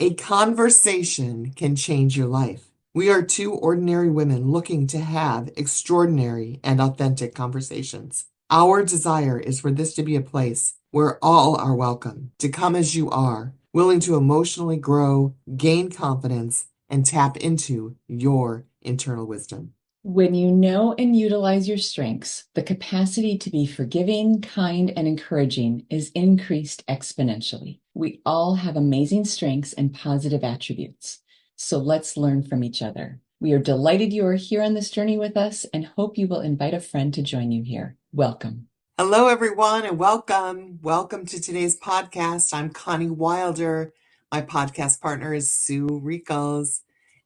A conversation can change your life. We are two ordinary women looking to have extraordinary and authentic conversations. Our desire is for this to be a place where all are welcome, to come as you are, willing to emotionally grow, gain confidence, and tap into your internal wisdom. When you know and utilize your strengths, the capacity to be forgiving, kind, and encouraging is increased exponentially. We all have amazing strengths and positive attributes. So let's learn from each other. We are delighted you are here on this journey with us and hope you will invite a friend to join you here. Welcome. Hello, everyone, and welcome. Welcome to today's podcast. I'm Connie Wilder. My podcast partner is Sue Riekels.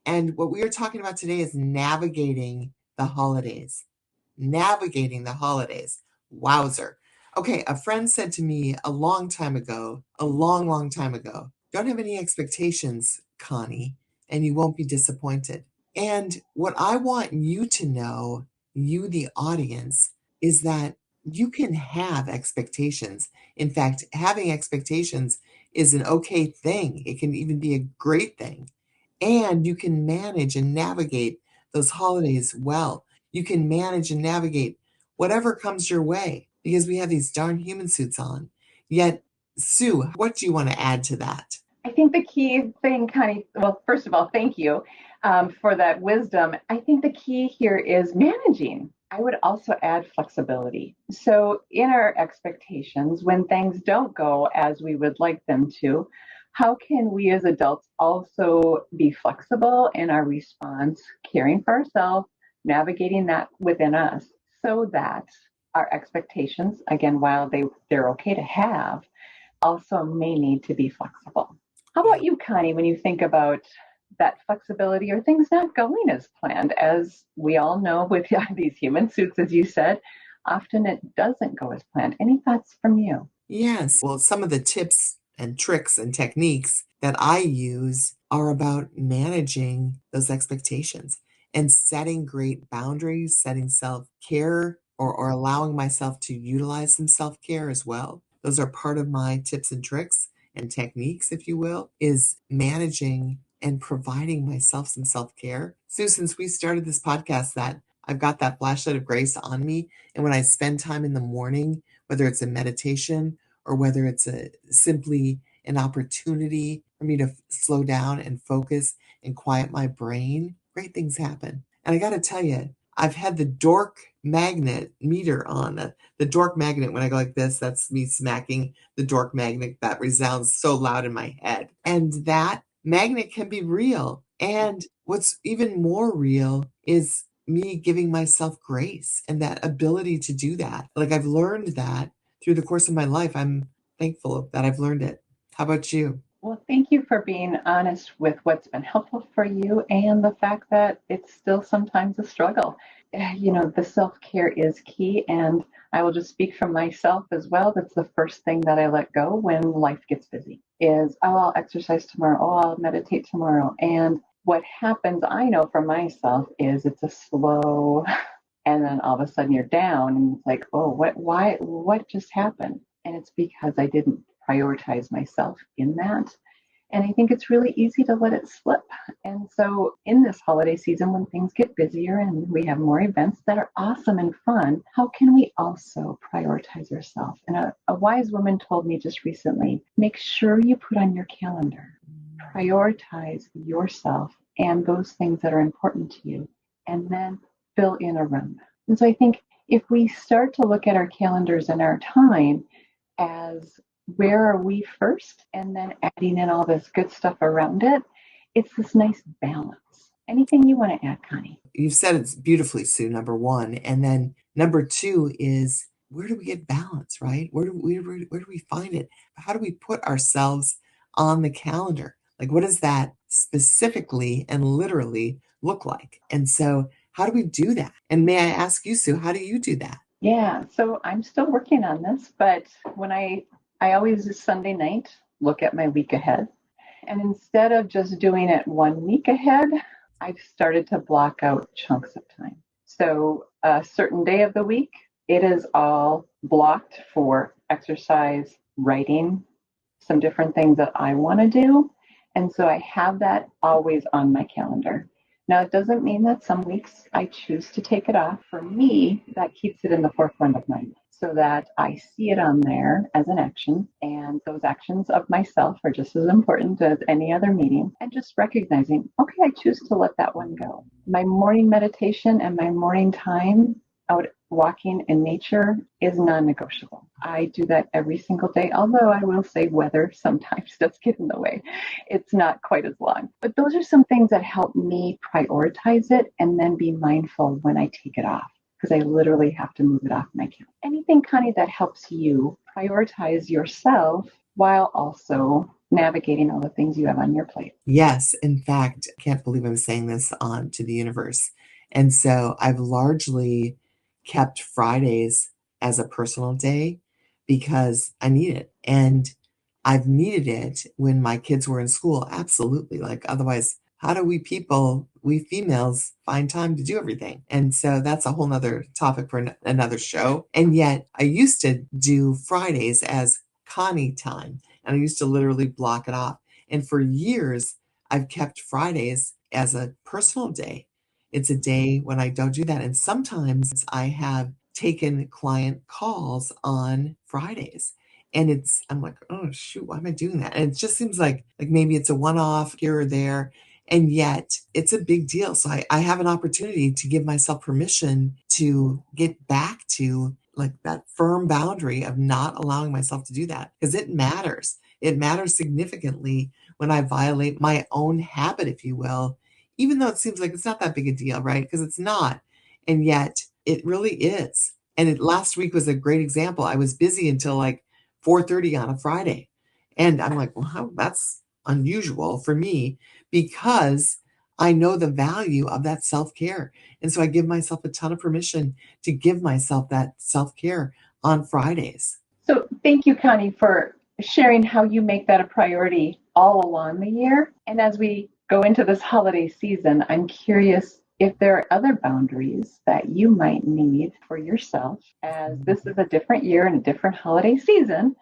And what we are talking about today is navigating the holidays. Navigating the holidays. Wowzer. Okay, a friend said to me a long time ago, long time ago, don't have any expectations, Connie, and you won't be disappointed. And what I want you to know, you, the audience, is that you can have expectations. In fact, having expectations is an okay thing. It can even be a great thing. And you can manage and navigate those holidays well. You can manage and navigate whatever comes your way because we have these darn human suits on. Yet, Sue, what do you want to add to that? I think the key thing, Connie, well, first of all, thank you for that wisdom. I think the key here is managing. I would also add flexibility. So, in our expectations, when things don't go as we would like them to, how can we as adults also be flexible in our response, caring for ourselves, navigating that within us so that our expectations, again, while they're okay to have, also may need to be flexible. How about you, Connie, when you think about that flexibility or things not going as planned? As we all know with these human suits, as you said, often it doesn't go as planned. Any thoughts from you? Yes. Well, some of the tips and tricks and techniques that I use are about managing those expectations and setting great boundaries, setting self-care or allowing myself to utilize some self-care as well. Those are part of my tips and tricks and techniques, if you will, is managing and providing myself some self-care. So since we started this podcast, that I've got that flashlight of grace on me. And when I spend time in the morning, whether it's a meditation or whether it's simply an opportunity for me to slow down and focus and quiet my brain, great things happen. And I got to tell you, I've had the dork magnet meter on. The dork magnet, when I go like this, that's me smacking the dork magnet that resounds so loud in my head. And that magnet can be real. And what's even more real is me giving myself grace and that ability to do that. Like I've learned that through the course of my life. I'm thankful that I've learned it. How about you? Well, thank you for being honest with what's been helpful for you and the fact that it's still sometimes a struggle. The self-care is key, and I will just speak from myself as well. That's the first thing that I let go when life gets busy is, oh, I'll exercise tomorrow. Oh, I'll meditate tomorrow. And what happens, I know for myself, is it's a slow, and then all of a sudden you're down and it's like, oh, what just happened? And it's because I didn't prioritize myself in that. And I think it's really easy to let it slip. And so in this holiday season, when things get busier and we have more events that are awesome and fun, how can we also prioritize ourselves? And a wise woman told me just recently, make sure you put on your calendar, prioritize yourself and those things that are important to you, and then fill in around that. And so I think if we start to look at our calendars and our time as where are we first, and then adding in all this good stuff around it, it's this nice balance. Anything you want to add, Connie? You've said it beautifully, Sue, number one. And then number two is where do we get balance, right? Where do we find it? How do we put ourselves on the calendar? Like, what does that specifically and literally look like? And so how do we do that? And may I ask you, Sue, how do you do that? Yeah, so I'm still working on this, but when I always Sunday night look at my week ahead. And instead of just doing it 1 week ahead, I've started to block out chunks of time. So a certain day of the week, it is all blocked for exercise, writing, some different things that I want to do. And so I have that always on my calendar. Now, it doesn't mean that some weeks I choose to take it off. For me, that keeps it in the forefront of my mind so that I see it on there as an action. And those actions of myself are just as important as any other meeting. And just recognizing, okay, I choose to let that one go. My morning meditation and my morning time out walking in nature is non-negotiable. I do that every single day, although I will say weather sometimes does get in the way. It's not quite as long. But those are some things that help me prioritize it and then be mindful when I take it off, because I literally have to move it off my calendar. Anything, Connie, that helps you prioritize yourself while also navigating all the things you have on your plate. Yes, in fact, I can't believe I'm saying this on to the universe. And so I've largely kept Fridays as a personal day because I need it. And I've needed it when my kids were in school. Absolutely. Like, otherwise, how do we females, find time to do everything? And so that's a whole nother topic for another show. And yet I used to do Fridays as Connie time. And I used to literally block it off. And for years, I've kept Fridays as a personal day. It's a day when I don't do that. And sometimes I have taken client calls on Fridays. And I'm like, oh shoot, why am I doing that? And it just seems like maybe it's a one-off here or there. And yet it's a big deal. So I have an opportunity to give myself permission to get back to like that firm boundary of not allowing myself to do that because it matters. It matters significantly when I violate my own habit, if you will, even though it seems like it's not that big a deal, right? Because it's not. And yet it really is. And last week was a great example. I was busy until like 4:30 on a Friday. And I'm like, well, that's unusual for me because I know the value of that self-care. And so I give myself a ton of permission to give myself that self-care on Fridays. So thank you, Connie, for sharing how you make that a priority all along the year. And as we go into this holiday season, I'm curious if there are other boundaries that you might need for yourself, as this is a different year and a different holiday season.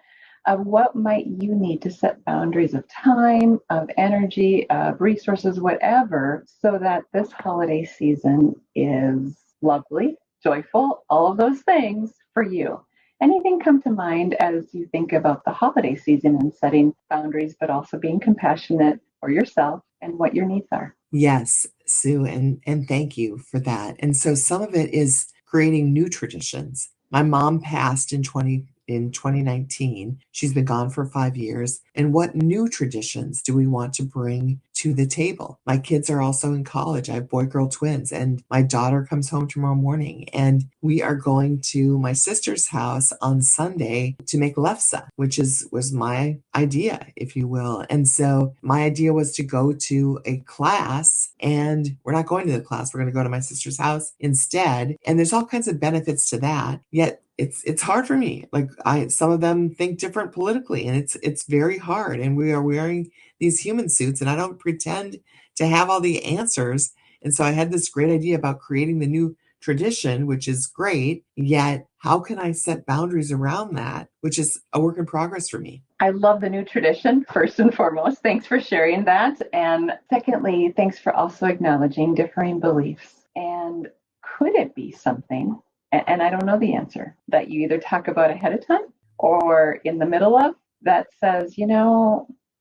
What might you need to set boundaries of time, of energy, of resources, whatever, so that this holiday season is lovely, joyful, all of those things for you? Anything come to mind as you think about the holiday season and setting boundaries, but also being compassionate for yourself and what your needs are? Yes, Sue, and thank you for that. And so some of it is creating new traditions. My mom passed in 2019. She's been gone for 5 years. And what new traditions do we want to bring to the table? My kids are also in college. I have boy-girl twins, and my daughter comes home tomorrow morning. And we are going to my sister's house on Sunday to make lefse, which was my idea, if you will. And so my idea was to go to a class, and we're not going to the class. We're going to go to my sister's house instead. And there's all kinds of benefits to that. Yet it's hard for me. Like some of them think different politically, and it's very hard. And we are wearing these human suits, and I don't pretend to have all the answers. And so I had this great idea about creating the new tradition, which is great. Yet how can I set boundaries around that, which is a work in progress for me? I love the new tradition, first and foremost. Thanks for sharing that. And secondly, thanks for also acknowledging differing beliefs. And could it be something, and I don't know the answer, that you either talk about ahead of time or in the middle of, that says,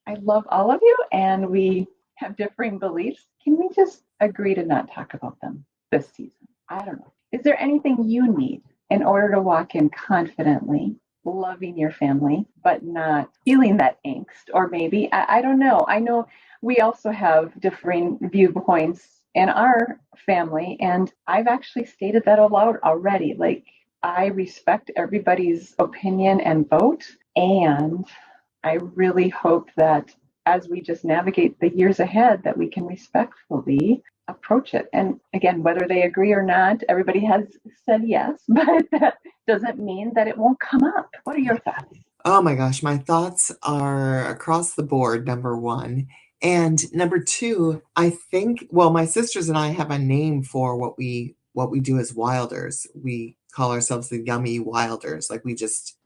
I love all of you and we have differing beliefs. Can we just agree to not talk about them this season? I don't know. Is there anything you need in order to walk in confidently, loving your family, but not feeling that angst? Or maybe, I don't know. I know we also have differing viewpoints in our family, and I've actually stated that aloud already. Like, I respect everybody's opinion and vote, and I really hope that as we just navigate the years ahead, that we can respectfully approach it. And again, whether they agree or not, everybody has said yes, but that doesn't mean that it won't come up. What are your thoughts? Oh my gosh, my thoughts are across the board, number one. And number two, I think, well, my sisters and I have a name for what we do as wilders. We call ourselves the yummy wilders. Like we just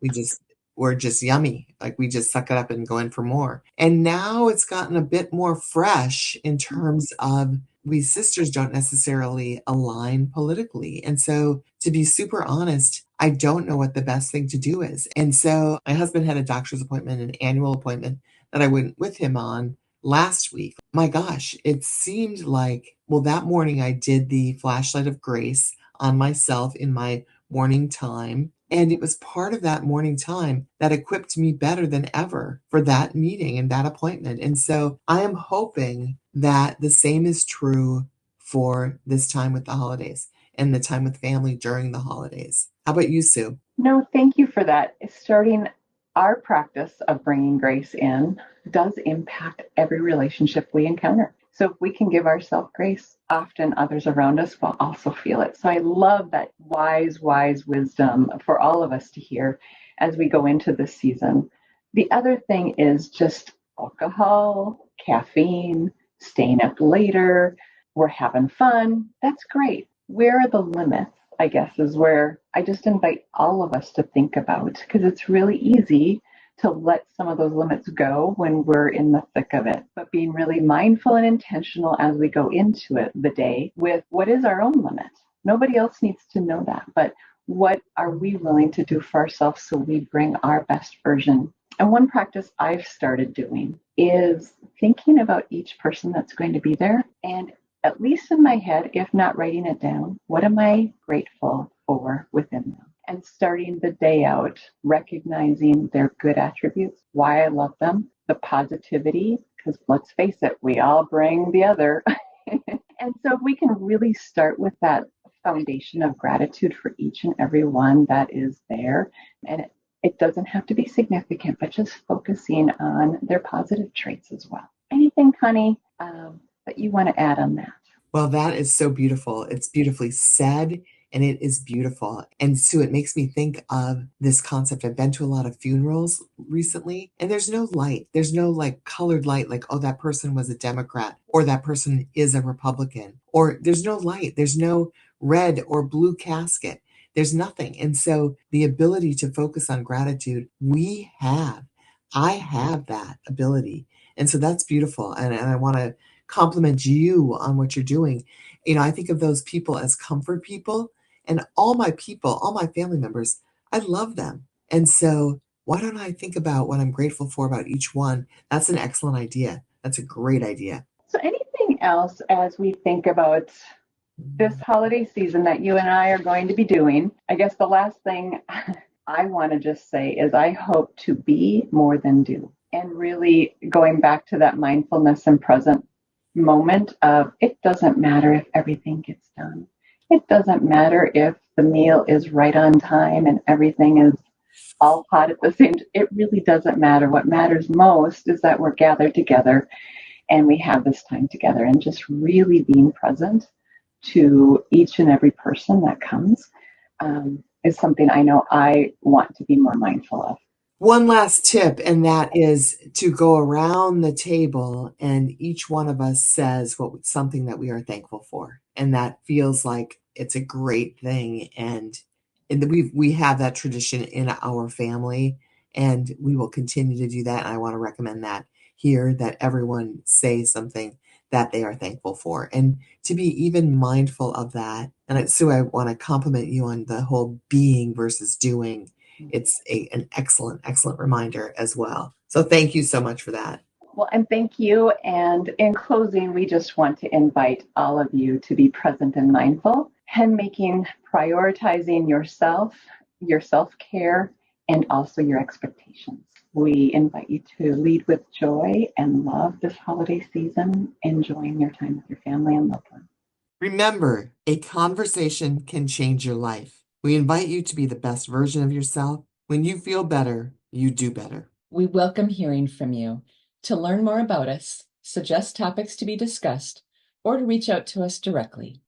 were just yummy. Like we just suck it up and go in for more. And now it's gotten a bit more fresh in terms of we sisters don't necessarily align politically. And so, to be super honest, I don't know what the best thing to do is. And so, my husband had a doctor's appointment, an annual appointment that I went with him on last week. My gosh, it seemed like, well, that morning I did the flashlight of grace on myself in my morning time. And it was part of that morning time that equipped me better than ever for that meeting and that appointment. And so I am hoping that the same is true for this time with the holidays and the time with family during the holidays. How about you, Sue? No, thank you for that. Starting our practice of bringing grace in does impact every relationship we encounter. So if we can give ourselves grace, often others around us will also feel it. So I love that wise wisdom for all of us to hear as we go into this season. The other thing is just alcohol, caffeine, staying up later, we're having fun. That's great. Where are the limits? I guess is where I just invite all of us to think about, because it's really easy to let some of those limits go when we're in the thick of it, but being really mindful and intentional as we go into it the day with what is our own limit. Nobody else needs to know that, but what are we willing to do for ourselves so we bring our best version? And one practice I've started doing is thinking about each person that's going to be there, and at least in my head, if not writing it down, what am I grateful for within them? And starting the day out, recognizing their good attributes, why I love them, the positivity, because let's face it, we all bring the other. And so if we can really start with that foundation of gratitude for each and every one that is there, and it doesn't have to be significant, but just focusing on their positive traits as well. Anything, Connie, that you want to add on that? Well, that is so beautiful. It's beautifully said and it is beautiful. And Sue, it makes me think of this concept. I've been to a lot of funerals recently, and there's no light. There's no like colored light, like, oh, that person was a Democrat or that person is a Republican, or there's no light. There's no red or blue casket. There's nothing. And so the ability to focus on gratitude, I have that ability. And so that's beautiful. And I want to compliment you on what you're doing. I think of those people as comfort people, and all my people, all my family members, I love them. And so why don't I think about what I'm grateful for about each one? That's an excellent idea. That's a great idea. So anything else as we think about this holiday season that you and I are going to be doing? I guess the last thing I want to just say is I hope to be more than do. And really going back to that mindfulness and present moment of it doesn't matter if everything gets done. It doesn't matter if the meal is right on time and everything is all hot at the same time. It really doesn't matter. What matters most is that we're gathered together and we have this time together, and just really being present to each and every person that comes is something I know I want to be more mindful of. One last tip, and that is to go around the table and each one of us says something that we are thankful for. And that feels like it's a great thing. And we have that tradition in our family, and we will continue to do that. And I want to recommend that here, that everyone say something that they are thankful for, and to be even mindful of that. And Sue, I want to compliment you on the whole being versus doing. It's an excellent reminder as well. So thank you so much for that. Well, and thank you. And in closing, we just want to invite all of you to be present and mindful, and prioritizing yourself, your self-care, and also your expectations. We invite you to lead with joy and love this holiday season, enjoying your time with your family and loved ones. Remember, a conversation can change your life. We invite you to be the best version of yourself. When you feel better, you do better. We welcome hearing from you. To learn more about us, suggest topics to be discussed, or to reach out to us directly,